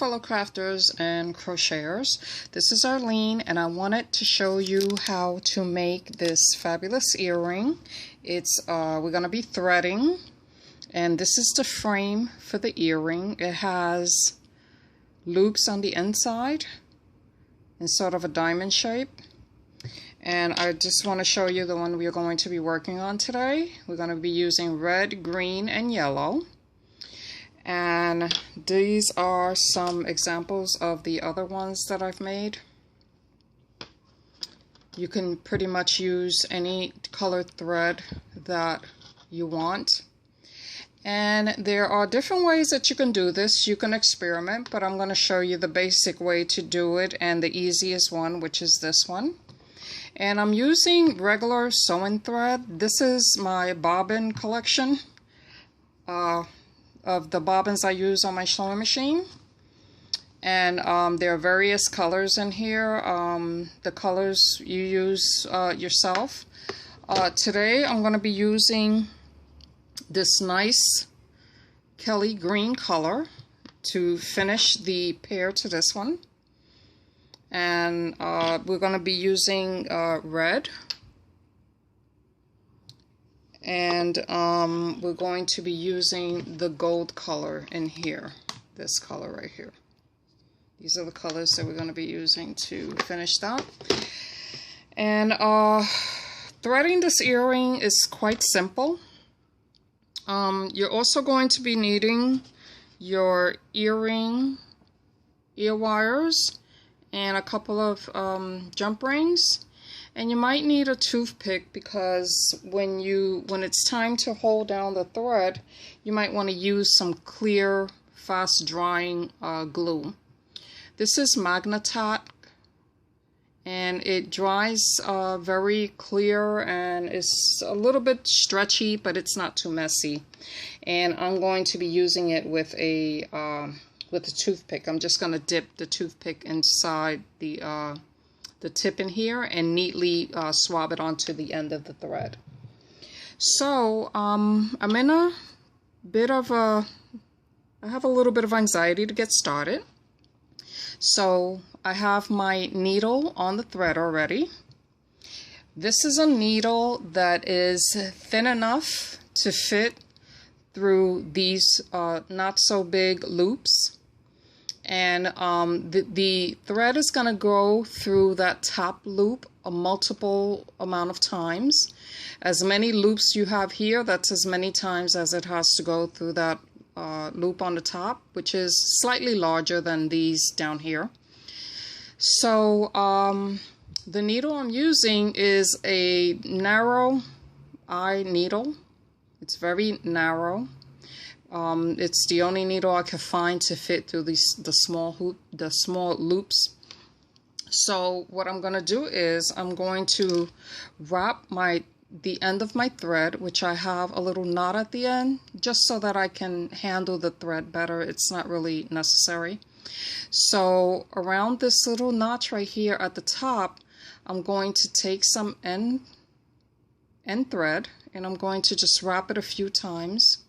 fellow crafters and crocheters. This is Arlene, and I wanted to show you how to make this fabulous earring. We're going to be threading, and this is the frame for the earring. It has loops on the inside in sort of a diamond shape. And I just want to show you the one we're going to be working on today. We're going to be using red, green, and yellow. And these are some examples of the other ones that I've made. You can pretty much use any colored thread that you want. And there are different ways that you can do this. You can experiment, but I'm going to show you the basic way to do it and the easiest one, which is this one. And I'm using regular sewing thread. This is my bobbin collection of the bobbins I use on my sewing machine. And there are various colors in here, the colors you use yourself. Today I'm going to be using this nice Kelly green color to finish the pair to this one. And we're going to be using red. And we're going to be using the gold color in here, this color right here. These are the colors that we're going to be using to finish that. And threading this earring is quite simple. You're also going to be needing your earring ear wires and a couple of jump rings. And you might need a toothpick because when it's time to hold down the thread, you might want to use some clear, fast drying glue. This is Magnetat, and it dries very clear, and it's a little bit stretchy, but it's not too messy. And I'm going to be using it with a toothpick. I'm just going to dip the toothpick inside the tip in here and neatly swab it onto the end of the thread. So I'm in a bit of I have a little bit of anxiety to get started. So I have my needle on the thread already. This is a needle that is thin enough to fit through these not so big loops. And the thread is going to go through that top loop a multiple amount of times. As many loops you have here, that's as many times as it has to go through that loop on the top, which is slightly larger than these down here. So the needle I'm using is a narrow eye needle. It's very narrow. It's the only needle I could find to fit through the small loops. So what I'm going to do is I'm going to wrap the end of my thread, which I have a little knot at the end, just so that I can handle the thread better. It's not really necessary. So around this little notch right here at the top, I'm going to take some end thread, and I'm going to just wrap it a few times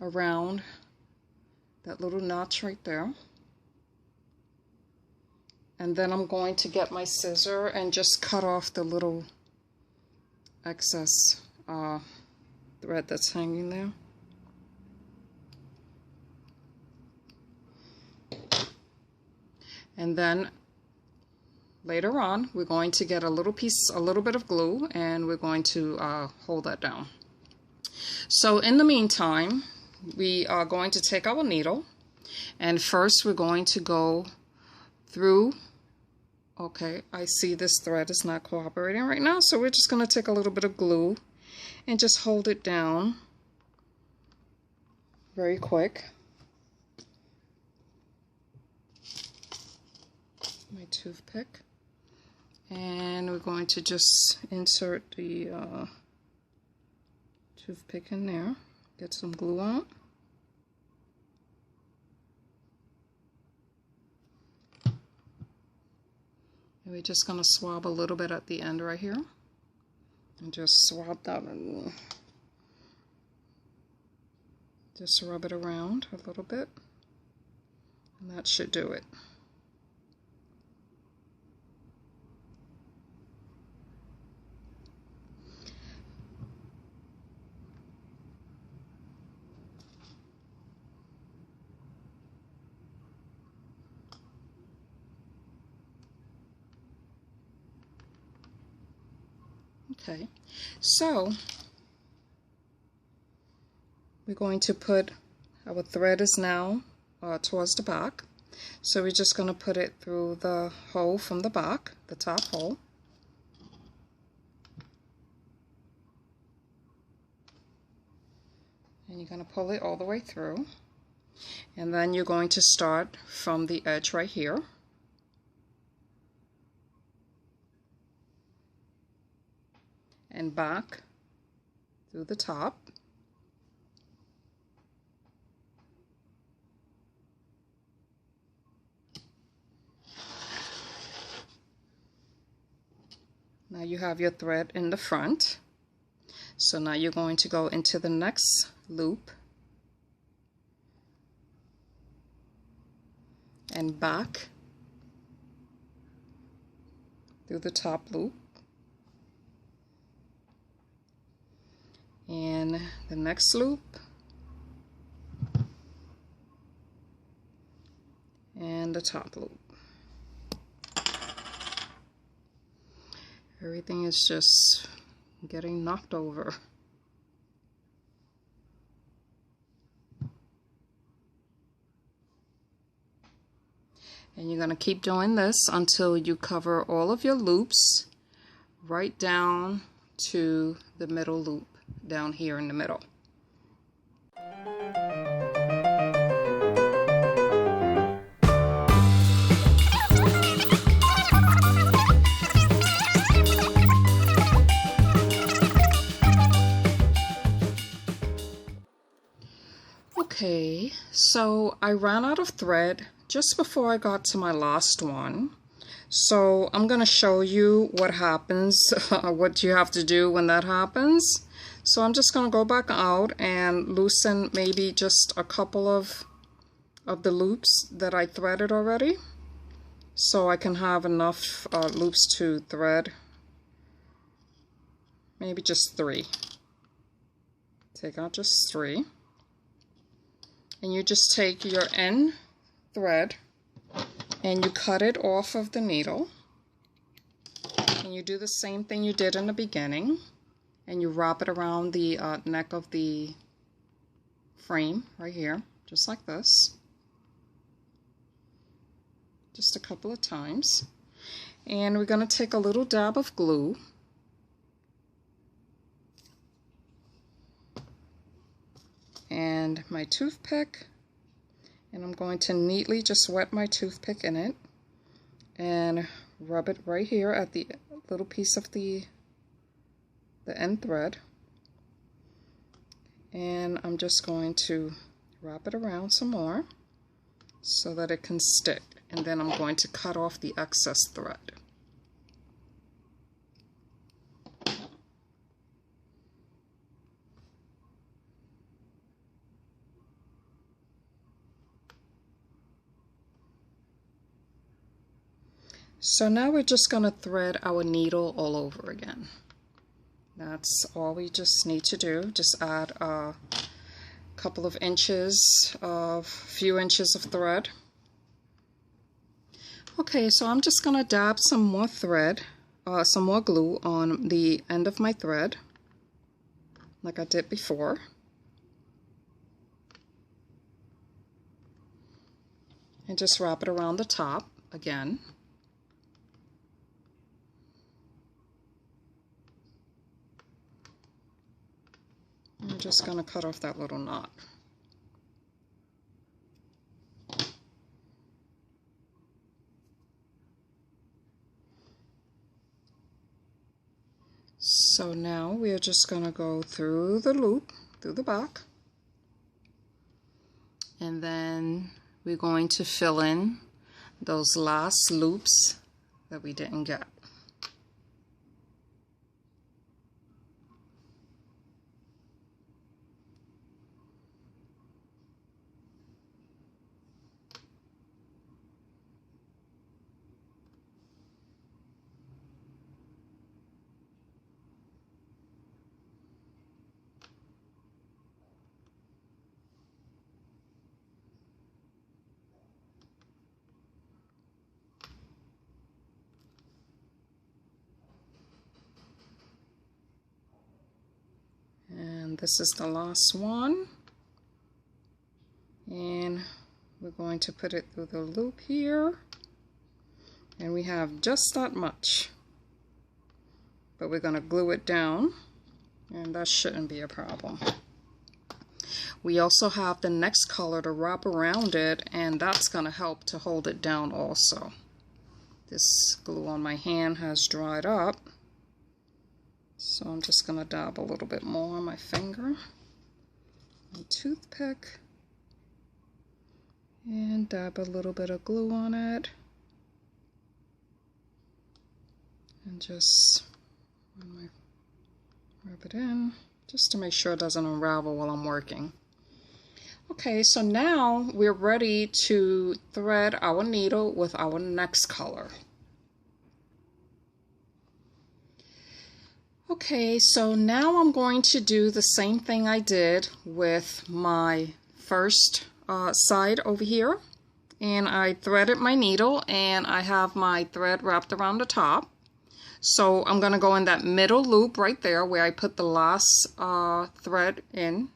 around that little notch right there. And then I'm going to get my scissor and just cut off the little excess thread that's hanging there. And then later on, we're going to get a little bit of glue, and we're going to hold that down. So in the meantime, we are going to take our needle, and first we're going to go through. Okay, I see this thread is not cooperating right now, so we're just going to take a little bit of glue and just hold it down very quick. My toothpick, and we're going to just insert the toothpick in there. Get some glue on. And we're just going to swab a little bit at the end right here. And just swab that and just rub it around a little bit. And that should do it. Okay, so we're going to put, our thread is now towards the back, so we're just going to put it through the hole from the back, the top hole. And you're going to pull it all the way through, and then you're going to start from the edge right here. And back through the top. Now you have your thread in the front. So now you're going to go into the next loop and back through the top loop. And the next loop, and the top loop. Everything is just getting knocked over. And you're going to keep doing this until you cover all of your loops right down to the middle loop down here in the middle. Okay, so I ran out of thread just before I got to my last one. So I'm going to show you what happens, what you have to do when that happens. So I'm just going to go back out and loosen maybe just a couple of the loops that I threaded already, so I can have enough loops to thread. Maybe just 3. Take out just 3. And you just take your end thread and you cut it off of the needle. And you do the same thing you did in the beginning. And you wrap it around the neck of the frame right here, just like this. Just a couple of times. And we're going to take a little dab of glue. And my toothpick. And I'm going to neatly just wet my toothpick in it. And rub it right here at the little piece of the end thread, and I'm just going to wrap it around some more so that it can stick, and then I'm going to cut off the excess thread. So now we're just going to thread our needle all over again. That's all we just need to do. Just add a couple of inches, few inches of thread. Okay, so I'm just going to dab some more thread, some more glue on the end of my thread, like I did before. And just wrap it around the top again. I'm just going to cut off that little knot. So now we are just going to go through the loop, through the back, and then we're going to fill in those last loops that we didn't get. this is the last one, and we're going to put it through the loop here, and we have just that much, but we're going to glue it down, and that shouldn't be a problem. We also have the next color to wrap around it, and that's going to help to hold it down also. This glue on my hand has dried up, so I'm just going to dab a little bit more on my finger, a toothpick, and dab a little bit of glue on it, and just rub it in just to make sure it doesn't unravel while I'm working. Okay, so now we're ready to thread our needle with our next color. Okay, so now I'm going to do the same thing I did with my first side over here. And I threaded my needle, and I have my thread wrapped around the top. So I'm going to go in that middle loop right there where I put the last thread in.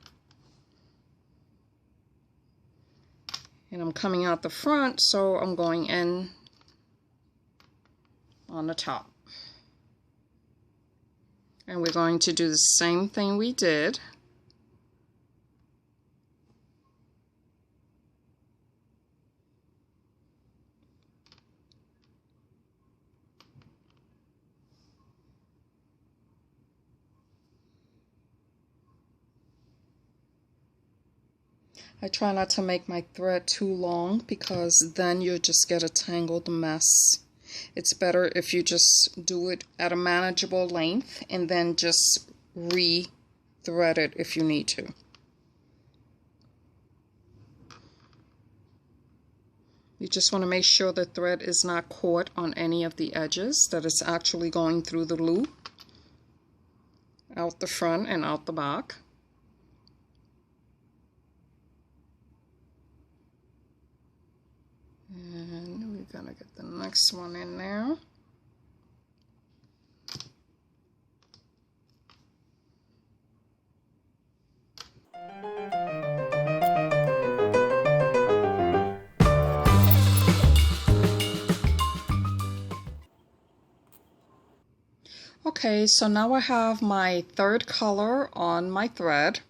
And I'm coming out the front, so I'm going in on the top. And we're going to do the same thing we did. I try not to make my thread too long because then you just get a tangled mess. It's better if you just do it at a manageable length and then just re-thread it if you need to. You just want to make sure the thread is not caught on any of the edges, that it's actually going through the loop, out the front and out the back. And we're going to get the next one in there. Okay, so now I have my third color on my thread.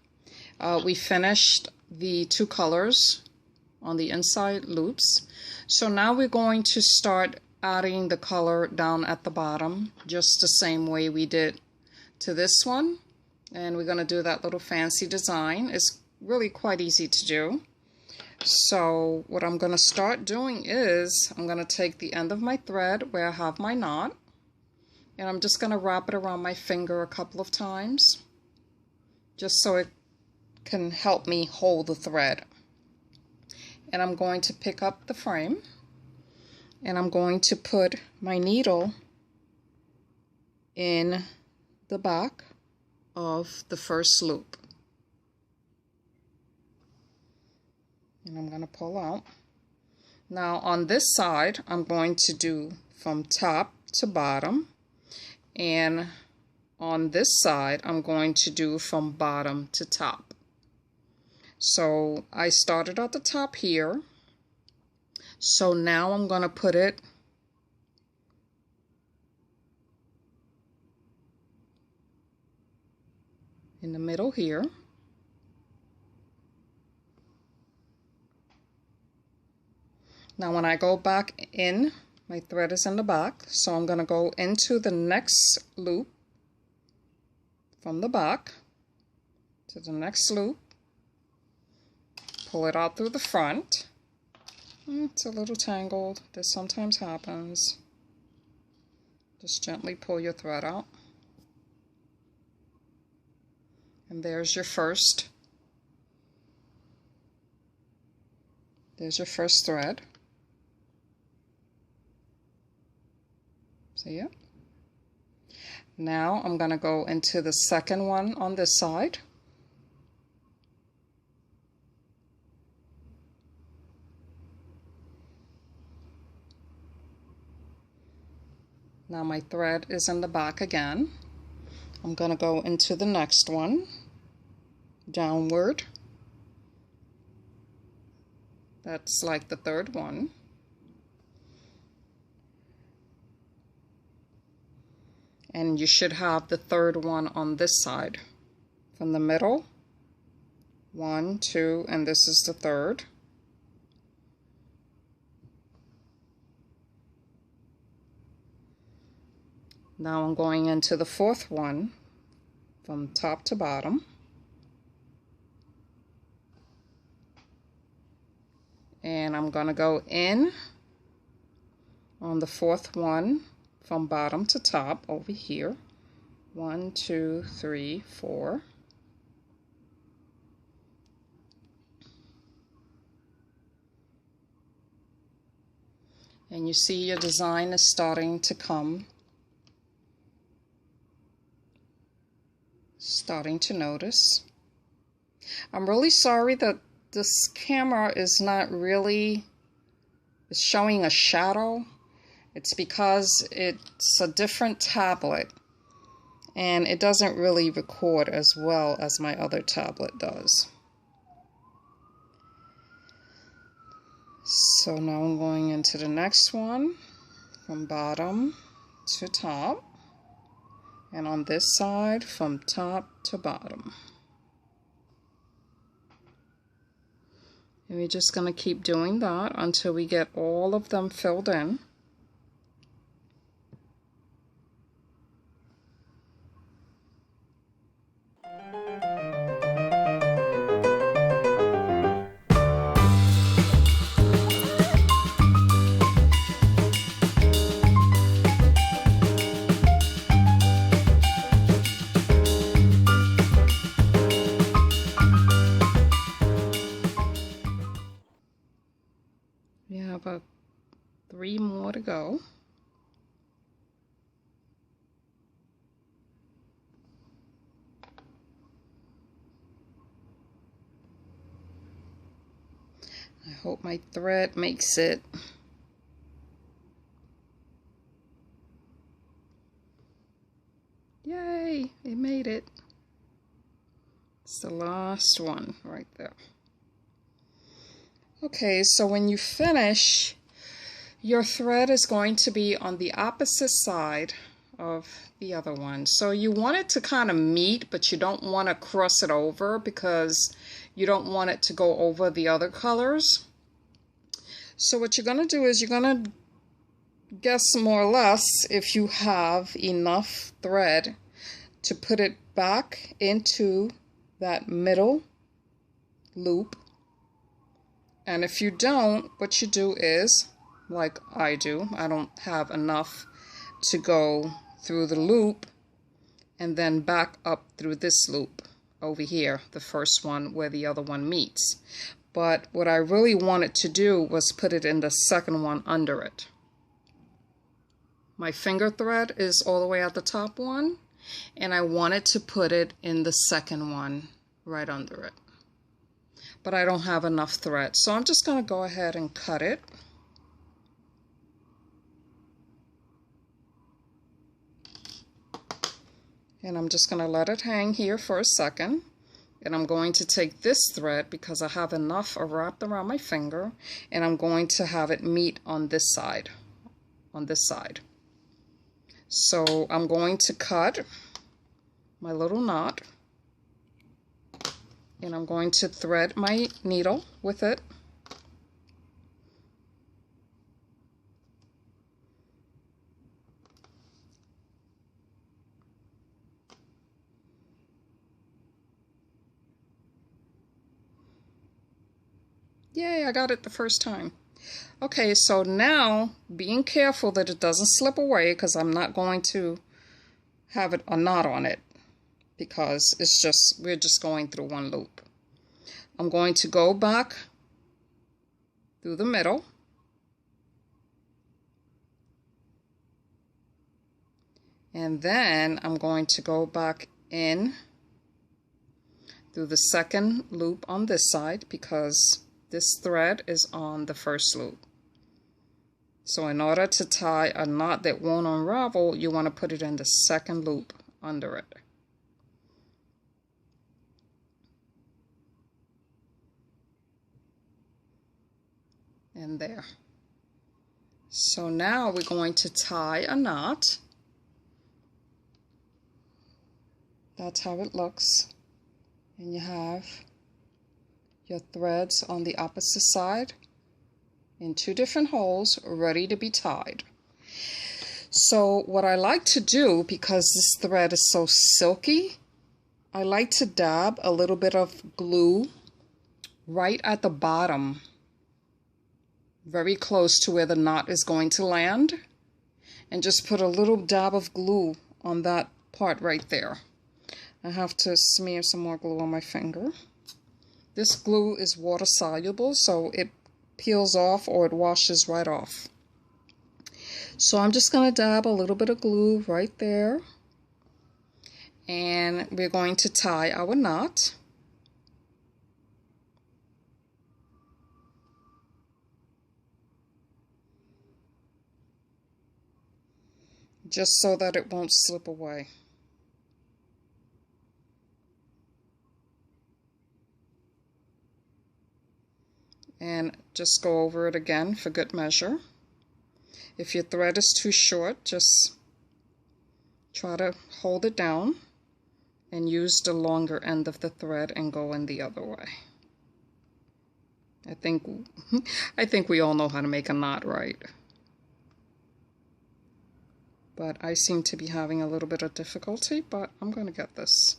We finished the two colors on the inside loops. So now we're going to start adding the color down at the bottom, just the same way we did to this one. And we're going to do that little fancy design. It's really quite easy to do. So what I'm going to start doing is I'm going to take the end of my thread where I have my knot, and I'm just going to wrap it around my finger a couple of times, just so it can help me hold the thread. And I'm going to pick up the frame, and I'm going to put my needle in the back of the first loop. And I'm going to pull out. Now on this side, I'm going to do from top to bottom, and on this side, I'm going to do from bottom to top. So I started at the top here. So now I'm going to put it in the middle here. Now when I go back in, my thread is in the back, so I'm going to go into the next loop from the back to the next loop, pull it out through the front. It's a little tangled. This sometimes happens. Just gently pull your thread out. And there's your first. There's your first thread. See it? Now I'm going to go into the second one on this side. Now my thread is in the back again. I'm going to go into the next one. downward. That's like the third one. And you should have the third one on this side. From the middle, 1, 2, and this is the third. Now I'm going into the fourth one from top to bottom. And I'm going to go in on the fourth one from bottom to top over here. 1, 2, 3, 4. And you see your design is starting to notice. I'm really sorry that this camera is not really showing a shadow. It's because it's a different tablet and it doesn't really record as well as my other tablet does. So now I'm going into the next one from bottom to top, and on this side from top to bottom. And we're just going to keep doing that until we get all of them filled in. We have 3 more to go. I hope my thread makes it. Yay, it made it. It's the last one right there. Okay, so when you finish, your thread is going to be on the opposite side of the other one. So you want it to kind of meet, but you don't want to cross it over because you don't want it to go over the other colors. So what you're going to do is you're going to guess more or less if you have enough thread to put it back into that middle loop. And if you don't, what you do is, like I do, I don't have enough to go through the loop and then back up through this loop over here, the first one where the other one meets. But what I really wanted to do was put it in the second one under it. My finger thread is all the way at the top one, and I wanted to put it in the second one right under it. But I don't have enough thread, so I'm just going to go ahead and cut it. And I'm just going to let it hang here for a second. And I'm going to take this thread because I have enough wrapped around my finger, and I'm going to have it meet on this side. So I'm going to cut my little knot. And I'm going to thread my needle with it. Yay, I got it the first time. Okay, so now being careful that it doesn't slip away, because I'm not going to have a knot on it, because we're just going through one loop. I'm going to go back through the middle. And then I'm going to go back in through the second loop on this side because this thread is on the first loop. So in order to tie a knot that won't unravel, you want to put it in the second loop under it. and there. So now we're going to tie a knot. That's how it looks. And you have your threads on the opposite side in 2 different holes ready to be tied. So what I like to do, because this thread is so silky, I like to dab a little bit of glue right at the bottom, very close to where the knot is going to land, and just put a little dab of glue on that part right there. I have to smear some more glue on my finger. This glue is water soluble, so it peels off or it washes right off. So I'm just going to dab a little bit of glue right there, and we're going to tie our knot. Just so that it won't slip away. And just go over it again for good measure. If your thread is too short, just try to hold it down and use the longer end of the thread and go in the other way. I think we all know how to make a knot, right? But I seem to be having a little bit of difficulty, but I'm going to get this.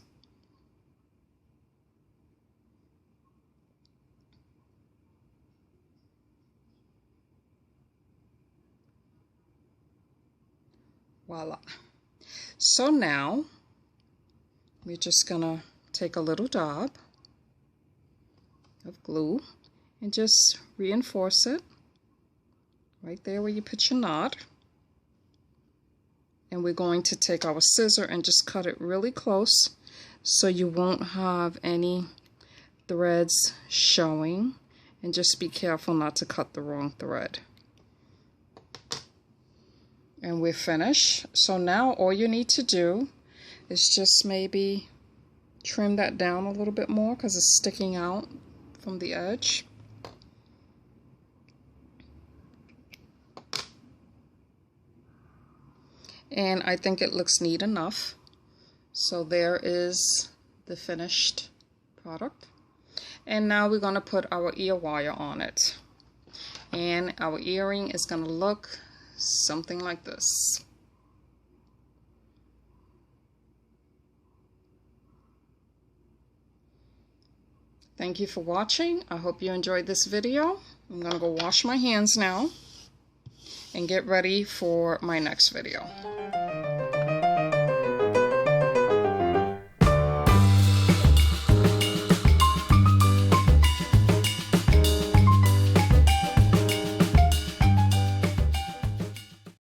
Voila. So now we're just gonna take a little dab of glue and just reinforce it right there where you put your knot. And we're going to take our scissor and just cut it really close so you won't have any threads showing, and just be careful not to cut the wrong thread. And we're finished. So now all you need to do is just maybe trim that down a little bit more because it's sticking out from the edge. And I think it looks neat enough. So there is the finished product. And now we're going to put our ear wire on it. And our earring is going to look something like this. Thank you for watching. I hope you enjoyed this video. I'm going to go wash my hands now and get ready for my next video.